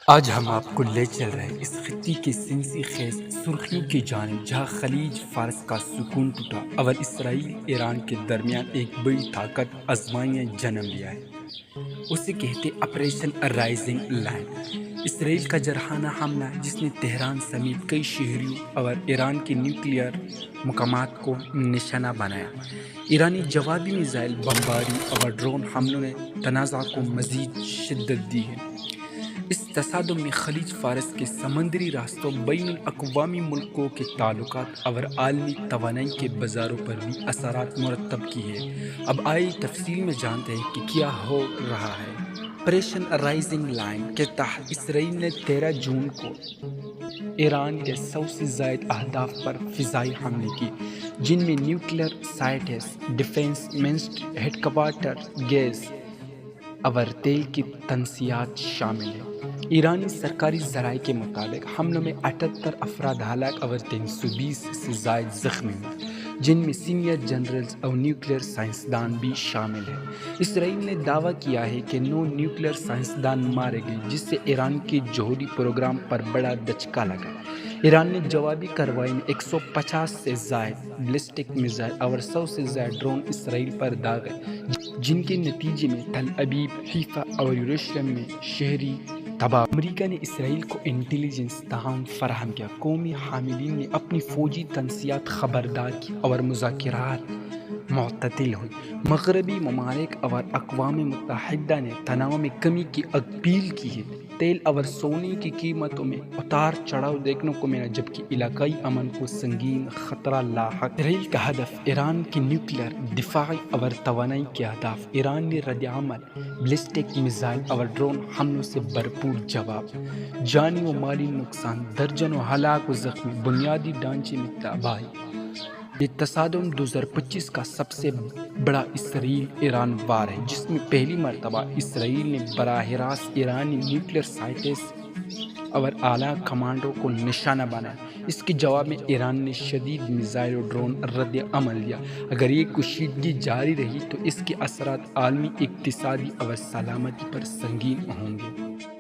آج ہم آپ کو لے چل رہے ہیں اس خطے کی سنسی خیز سرخیوں کی جانب، جہاں خلیج فارس کا سکون ٹوٹا اور اسرائیل ایران کے درمیان ایک بڑی طاقت آزمائیاں جنم لیا ہے۔ اسے کہتے آپریشن رائزنگ لائن۔ اسرائیل کا جارحانہ حملہ جس نے تہران سمیت کئی شہروں اور ایران کے نیوکلیئر مقامات کو نشانہ بنایا۔ ایرانی جوابی میزائل بمباری اور ڈرون حملوں نے تنازع کو مزید شدت دی ہے۔ اس تصادم میں خلیج فارس کے سمندری راستوں، بین الاقوامی ملکوں کے تعلقات اور عالمی توانائی کے بازاروں پر بھی اثرات مرتب کیے ہیں۔ اب آئیے تفصیل میں جانتے ہیں کہ کیا ہو رہا ہے۔ آپریشن رائزنگ لائن کے تحت اسرائیل نے 13 جون کو ایران کے 100 سے زائد اہداف پر فضائی حملے کیے، جن میں nuclear sites, defence ministry headquarter, gas اور تیل کی تنصیات شامل ہیں۔ ایرانی سرکاری ذرائع کے مطابق حملوں میں 78 افراد ہلاک اور 320 سے زائد زخمی ہوئے، جن میں سینئر جنرلز اور نیوکلیئر سائنسدان بھی شامل ہیں۔ اسرائیل نے دعویٰ کیا ہے کہ 9 نیوکلیئر سائنسدان مارے گئے، جس سے ایران کے جوہری پروگرام پر بڑا دھچکا لگا۔ ایران نے جوابی کارروائی میں 150 سے زائد بیلسٹک میزائل اور 100 سے زائد ڈرون اسرائیل پر داغے، جن کے نتیجے میں تل ابیب، حیفا اور یروشلم میں شہری تباہ۔ امریکہ نے اسرائیل کو انٹیلیجنس تعاون فراہم کیا، قومی حاملین نے اپنی فوجی تنصیات خبردار کی اور مذاکرات معطل ہوئی۔ مغربی ممالک اور اقوام متحدہ نے تناؤ میں کمی کی اپیل کی ہے۔ تیل اور سونے کی قیمتوں میں اتار چڑھاؤ دیکھنے کو ملا، جبکہ علاقائی امن کو سنگین خطرہ لاحق۔ اسرائیل کا ہدف ایران کے نیوکلیئر، دفاعی اور توانائی کے اہداف۔ ایران نے رد عمل، بیلسٹک میزائل اور ڈرون حملوں سے بھرپور جواب۔ جانی و مالی نقصان، درجنوں ہلاک و زخمی، بنیادی ڈھانچے میں تباہی۔ یہ تصادم 2025 کا سب سے بڑا اسرائیل ایران وار ہے، جس میں پہلی مرتبہ اسرائیل نے براہ راست ایرانی نیوکلیئر سائٹس اور اعلیٰ کمانڈوں کو نشانہ بنایا۔ اس کے جواب میں ایران نے شدید میزائل اور ڈرون رد عمل دیا۔ اگر یہ کشیدگی جاری رہی تو اس کے اثرات عالمی اقتصادی اور سلامتی پر سنگین ہوں گے۔